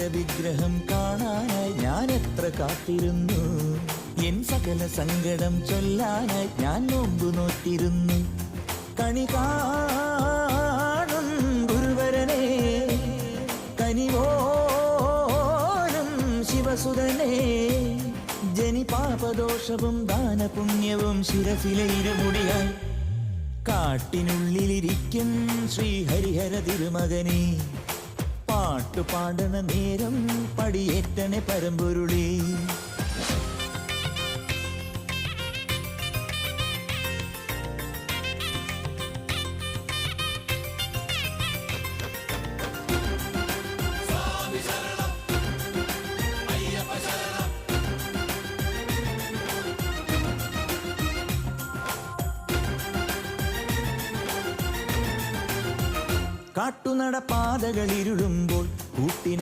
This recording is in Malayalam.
വിഗ്രഹം കാണാനായി ഞാൻ എത്ര കാത്തിരുന്നു. എൻ സകല സങ്കടം ചൊല്ലാനായി ഞാൻ നോമ്പു നോറ്റിരുന്നു. കണി കാണും ഗുരുവരനെ, കനിവോനും ശിവസുതനെ, ജനി പാപദോഷവും ദാനപുണ്യവും ശിരസിലെ ഇരുമുടിയായി കാട്ടിനുള്ളിലിരിക്കും ശ്രീഹരിഹര തിരുമകനെ. പാട്ടുപാടണ നേരം പടിയേറ്റനെ പരമ്പൊരുളേ. കാട്ടുനട പാതകളിരുളുമ്പോൾ കൂട്ടിന്